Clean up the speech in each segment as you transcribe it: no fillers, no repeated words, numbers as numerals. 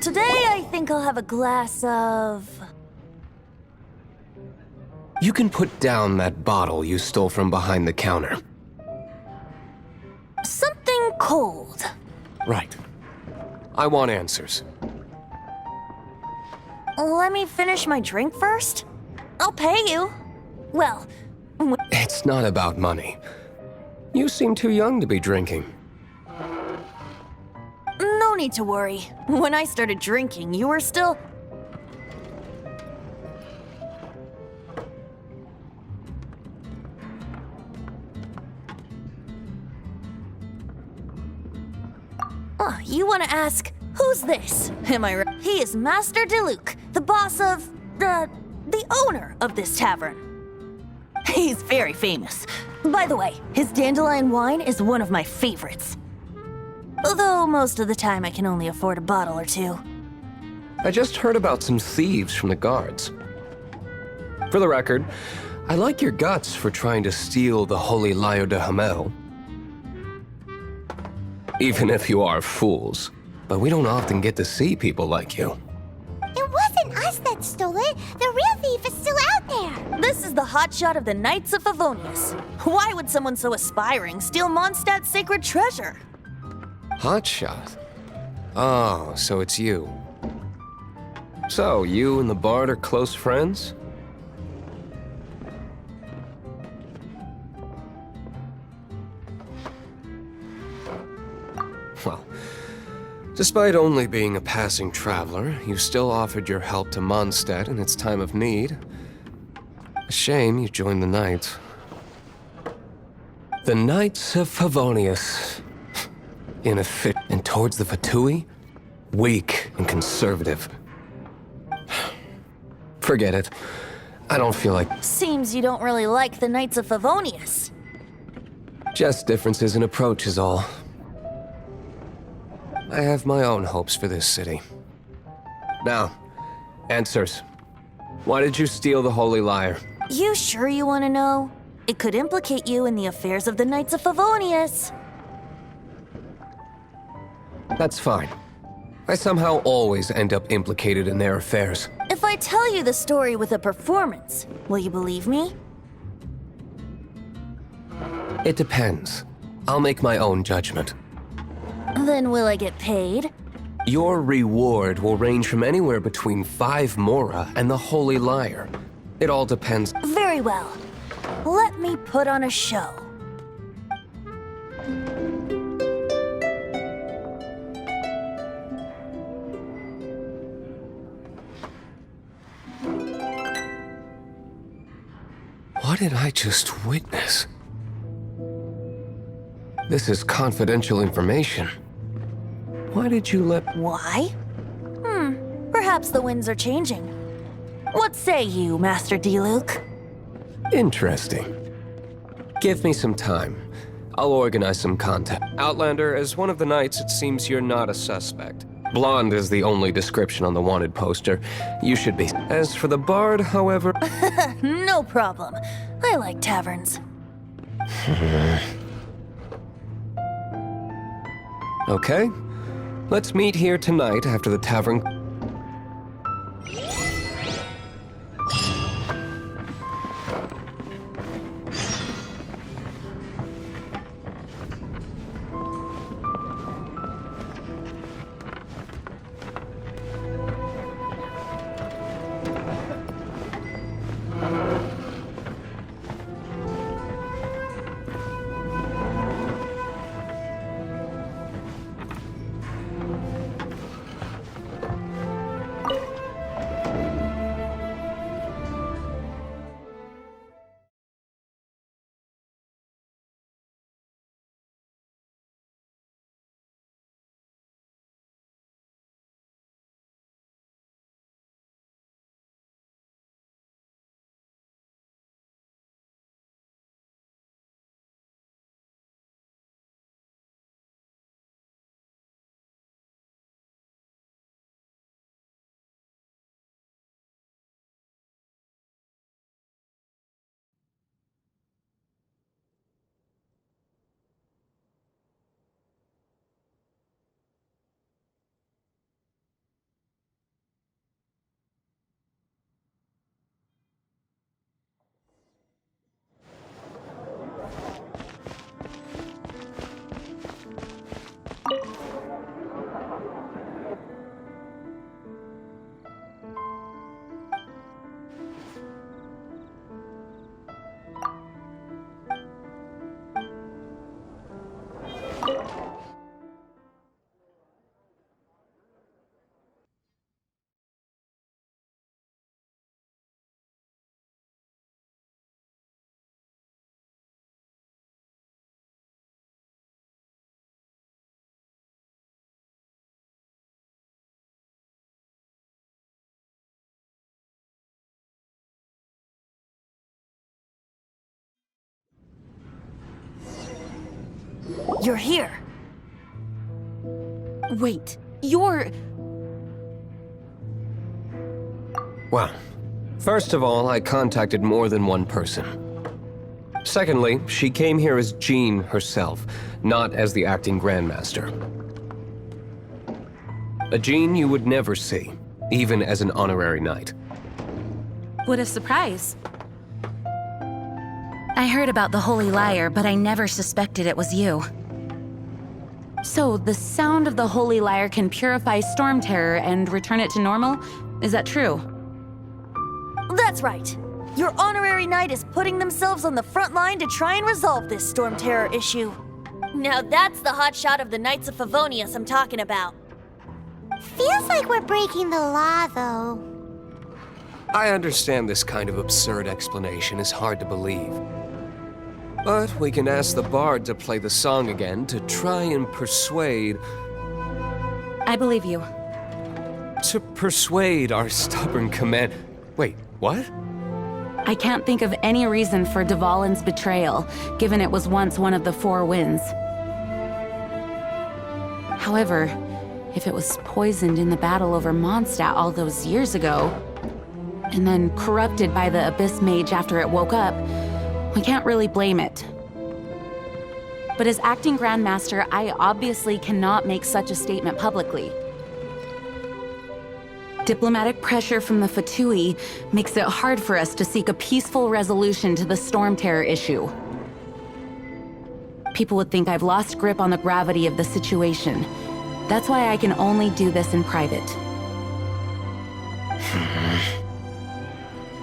Today I think I'll have a glass of... You can put down that bottle you stole from behind the counter. something cold. Right. I want answers. Let me finish my drink first. I'll pay you. Well, It's not about money. You seem too young to be drinking. no need to worry. When I started drinking, you were still... Oh, you want to ask, who's this? Am I right? He is Master Diluc, the boss of, the owner of this tavern. He's very famous. By the way, his dandelion wine is one of my favorites. Although most of the time I can only afford a bottle or two. I just heard about some thieves from the guards. For the record, I like your guts for trying to steal the Holy Lyre de Hamel. Even if you are fools. But we don't often get to see people like you. It wasn't us that stole it. The real thief is still out there. This is the hotshot of the Knights of Favonius. Why would someone so aspiring steal Mondstadt's sacred treasure? Hotshot? Oh, so it's you. So, you and the Bard are close friends? Well, despite only being a passing traveler, you still offered your help to Mondstadt in its time of need. A shame you joined the Knights. The Knights of Favonius. Inefficient and towards the Fatui, weak and conservative. Forget it. I don't feel like... Seems you don't really like the Knights of Favonius. Just differences in approach is all. I have my own hopes for this city. Now, answers. Why did you steal the Holy Lyre? You sure you want to know? It could implicate you in the affairs of the Knights of Favonius. That's fine. I somehow always end up implicated in their affairs. If I tell you the story with a performance, will you believe me? It depends. I'll make my own judgment. Then will I get paid? Your reward will range from anywhere between 5 Mora and the Holy Lyre. It all depends. Very well. Let me put on a show. What did I just witness? This is confidential information. Why did you let... Why? Perhaps the winds are changing. What say you, Master Diluc? Interesting. Give me some time. I'll organize some contact. Outlander, as one of the knights, it seems you're not a suspect. Blonde is the only description on the wanted poster. You should be. As for the Bard, however... No problem. I like taverns. Okay. Let's meet here tonight after the tavern... You're here. Wait, you're... Well, first of all, I contacted more than one person. Secondly, she came here as Jean herself, not as the acting Grandmaster. A Jean you would never see, even as an honorary knight. What a surprise. I heard about the Holy Liar, but I never suspected it was you. So, the sound of the Holy Liar can purify Storm Terror and return it to normal? Is that true? That's right. Your honorary knight is putting themselves on the front line to try and resolve this Storm Terror issue. Now that's the hotshot of the Knights of Favonius I'm talking about. Feels like we're breaking the law, though. I understand this kind of absurd explanation is hard to believe. But we can ask the bard to play the song again to try and persuade... I believe you. To persuade our stubborn command... Wait, what? I can't think of any reason for Dvalin's betrayal, given it was once one of the Four Winds. However, if it was poisoned in the battle over Mondstadt all those years ago, and then corrupted by the Abyss Mage after it woke up, we can't really blame it. But as acting Grandmaster, I obviously cannot make such a statement publicly. Diplomatic pressure from the Fatui makes it hard for us to seek a peaceful resolution to the Storm Terror issue. People would think I've lost grip on the gravity of the situation. That's why I can only do this in private.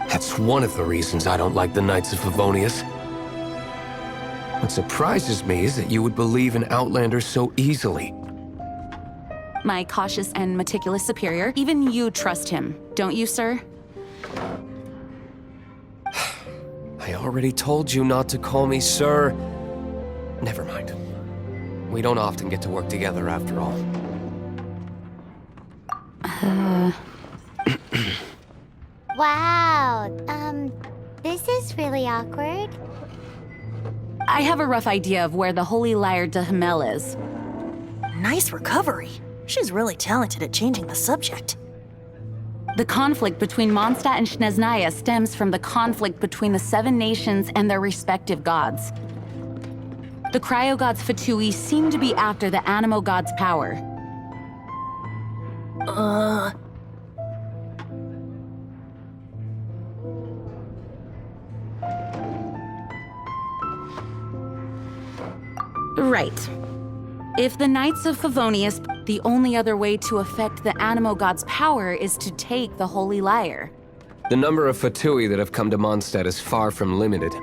That's one of the reasons I don't like the Knights of Favonius. What surprises me is that you would believe in Outlanders so easily. My cautious and meticulous superior, even you trust him, don't you, sir? I already told you not to call me sir. Never mind. We don't often get to work together after all. Wow, this is really awkward. I have a rough idea of where the Holy Liar de Himmel is. Nice recovery. She's really talented at changing the subject. The conflict between Mondstadt and Snezhnaya stems from the conflict between the Seven Nations and their respective gods. The Cryo-Gods Fatui seem to be after the Animo God's power. Right. If the Knights of Favonius, the only other way to affect the Animo God's power is to take the Holy Liar. The number of Fatui that have come to Mondstadt is far from limited.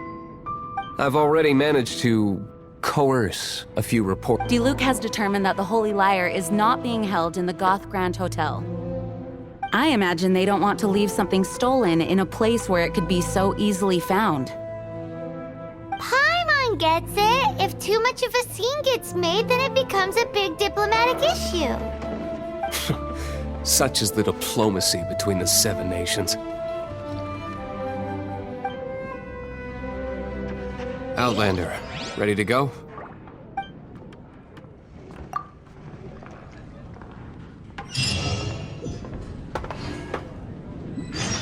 I've already managed to coerce a few reports. Diluc has determined that the Holy Liar is not being held in the Goth Grand Hotel. I imagine they don't want to leave something stolen in a place where it could be so easily found. Paimon gets it. If too much of a scene gets made, then it becomes a big diplomatic issue. Such is the diplomacy between the Seven Nations. Outlander, ready to go?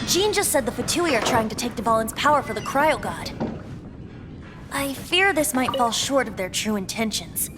Jean just said the Fatui are trying to take Dvalin's power for the Cryo God. I fear this might fall short of their true intentions.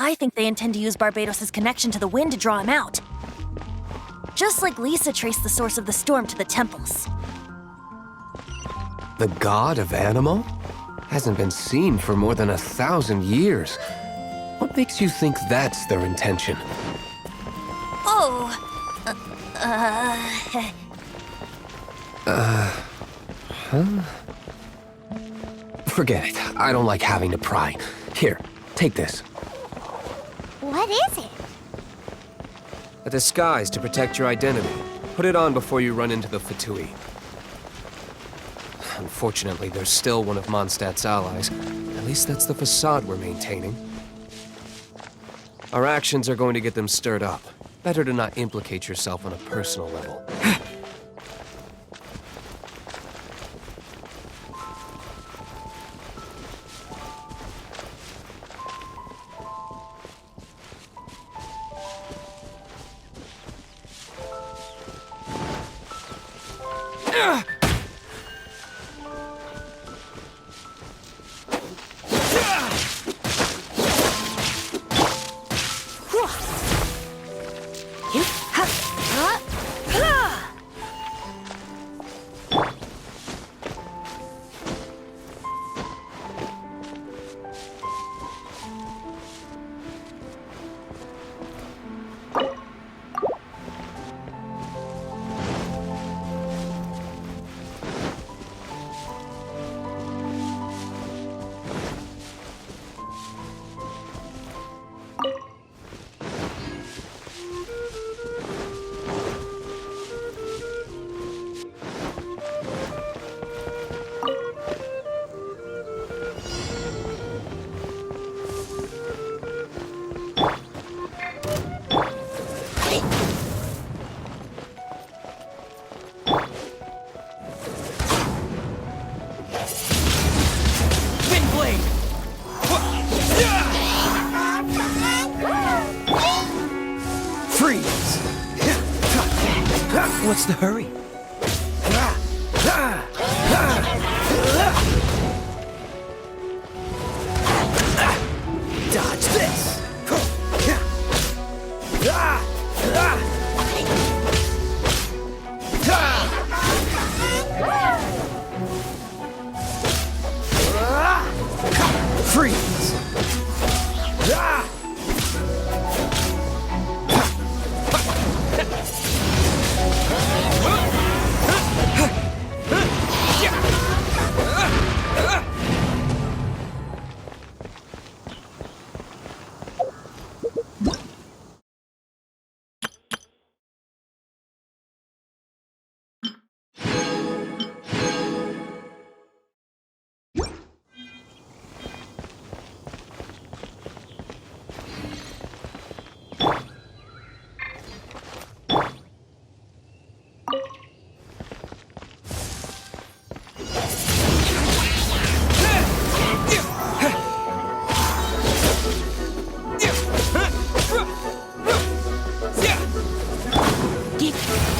I think they intend to use Barbados' connection to the wind to draw him out. Just like Lisa traced the source of the storm to the temples. The god of Animo? Hasn't been seen for more than 1,000 years. What makes you think that's their intention? Oh, Forget it. I don't like having to pry. Here, take this. What is it? A disguise to protect your identity. Put it on before you run into the Fatui. Unfortunately, there's still one of Mondstadt's allies. At least that's the facade we're maintaining. Our actions are going to get them stirred up. Better to not implicate yourself on a personal level. What's the hurry? Dodge this! Freeze!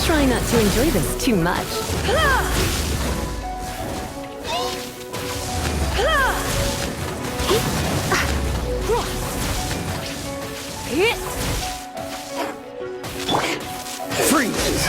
Try not to enjoy this too much. Freeze!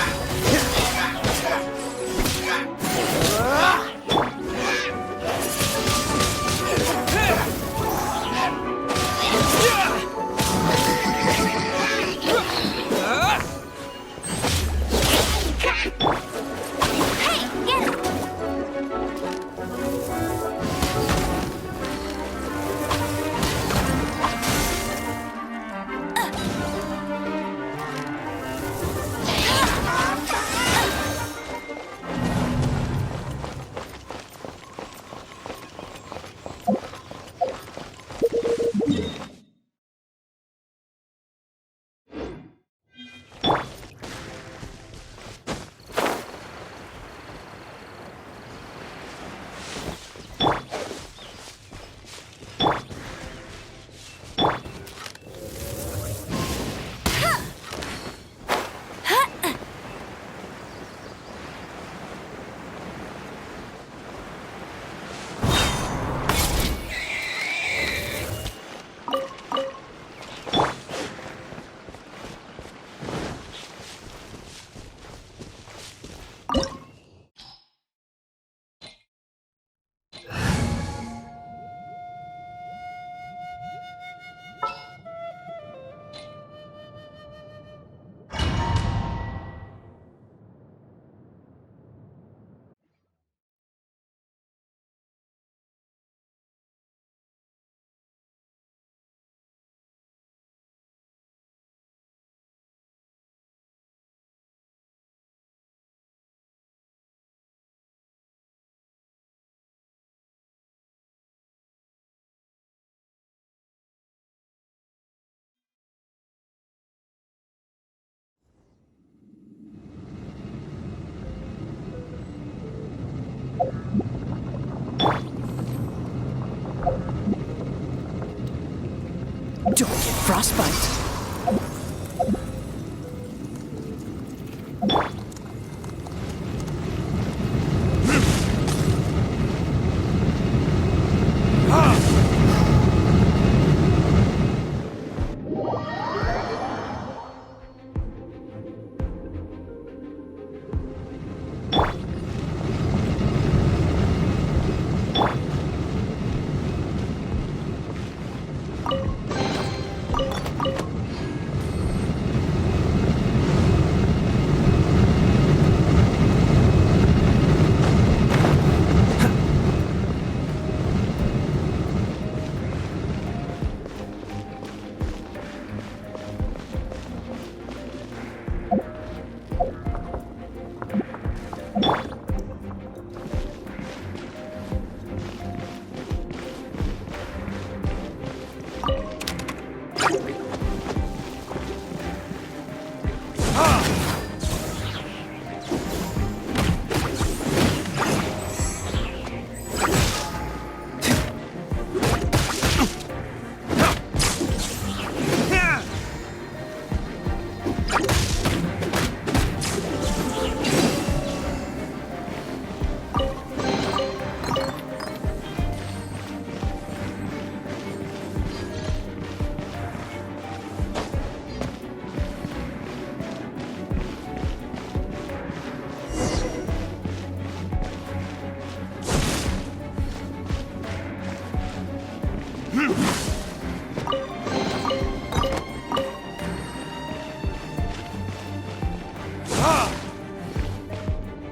fight.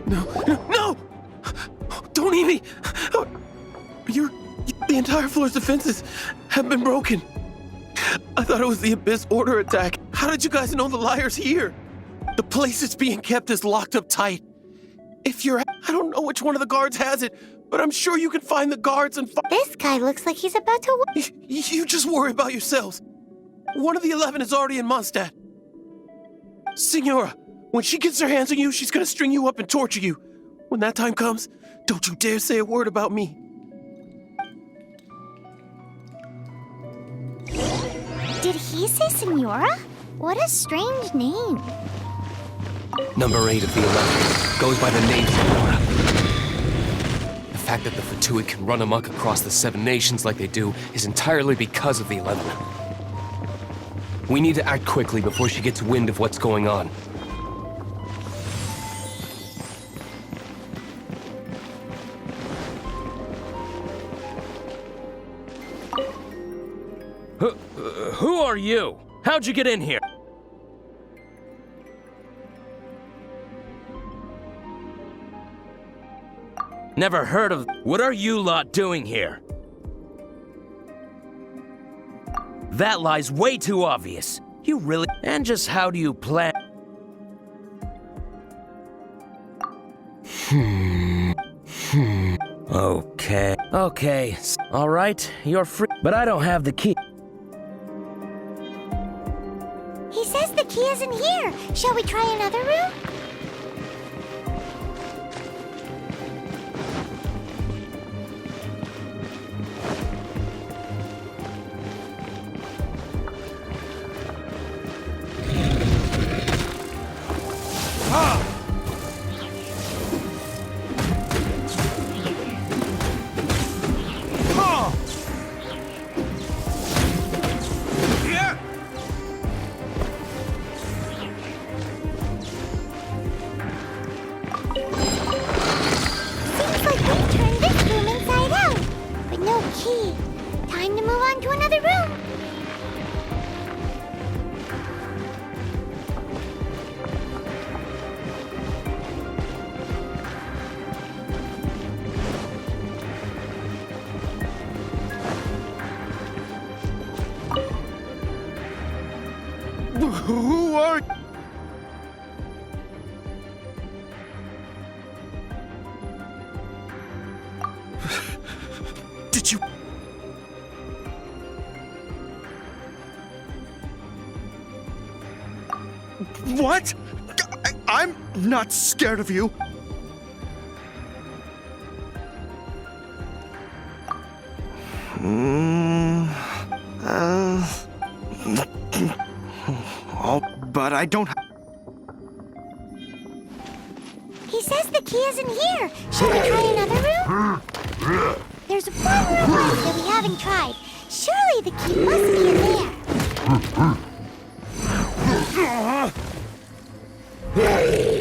No! Don't eat me! The entire floor's defenses have been broken. I thought it was the Abyss Order attack. How did you guys know the liar's here? The place it's being kept is locked up tight. I don't know which one of the guards has it, but I'm sure you can find the guards and This guy looks like he's about to. You just worry about yourselves. One of the 11 is already in Mondstadt. Signora, when she gets her hands on you, she's gonna string you up and torture you. When that time comes, don't you dare say a word about me. Did he say Senora? What a strange name. Number 8 of the 11 goes by the name Senora. The fact that the Fatui can run amok across the 7 nations like they do is entirely because of the 11. We need to act quickly before she gets wind of what's going on. Who are you? How'd you get in here? Never heard of... What are you lot doing here? That lie's way too obvious. You really... And just how do you plan... Okay. All right, you're free. But I don't have the key. He says the key isn't here. Shall we try another room? Seems like they turned this room inside out. But no key. Time to move on to another room. Who are... Did you... What? I'm not scared of you. Oh, but I don't. He says the key isn't here. Should we try another room? There's one room left that we haven't tried. Surely the key must be in there. Hey!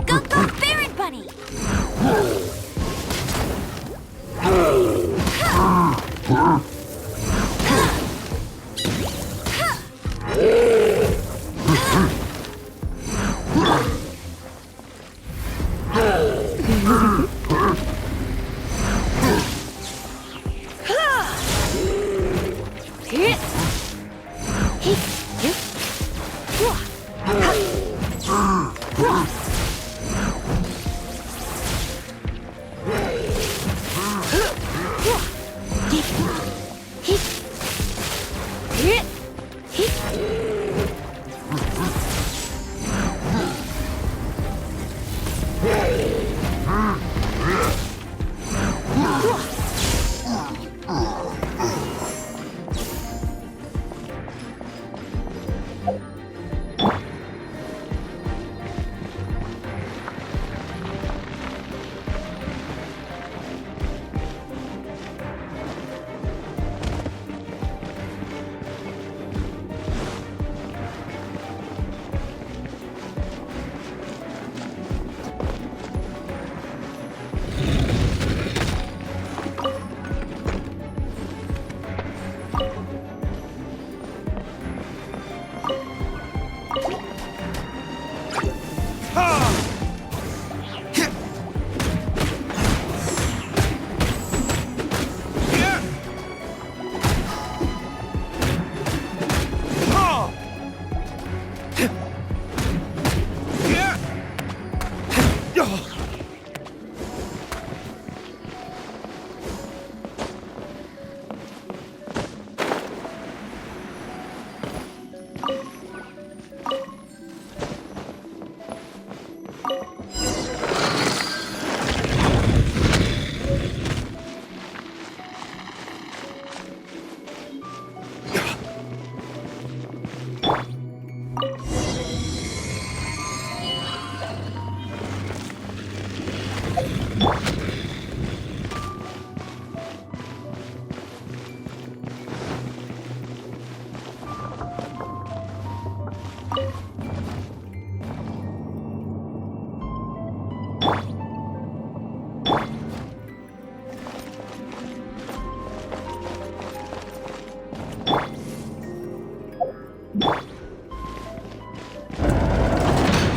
Go, go, Baron Bunny!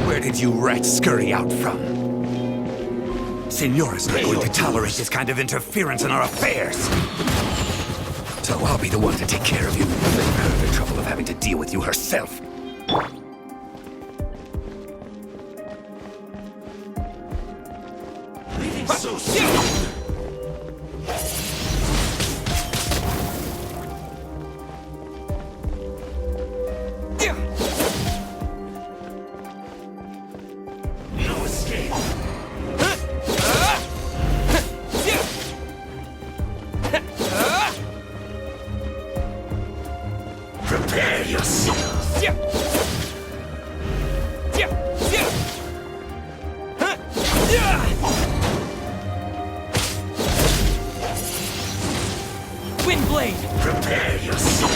Where did you rats scurry out from? Signora's not going to tolerate this kind of interference in our affairs. So I'll be the one to take care of you. Save her the trouble of having to deal with you herself. Leaving so soon! No escape. Prepare yourself. Windblade! Prepare yourself.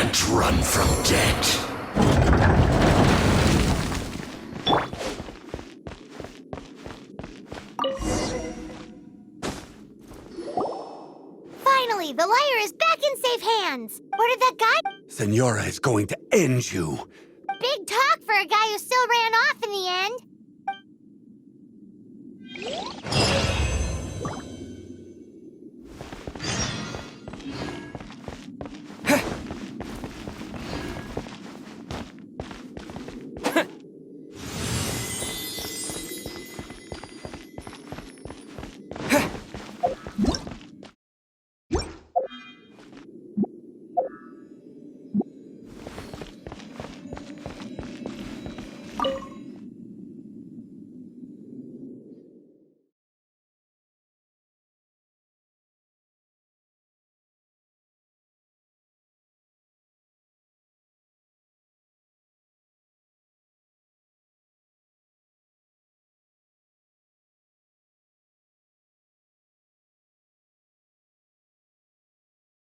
can't run from death. Finally, the liar is back in safe hands. Where did that guy? Senora is going to end you. Big talk for a guy who still ran off in the end.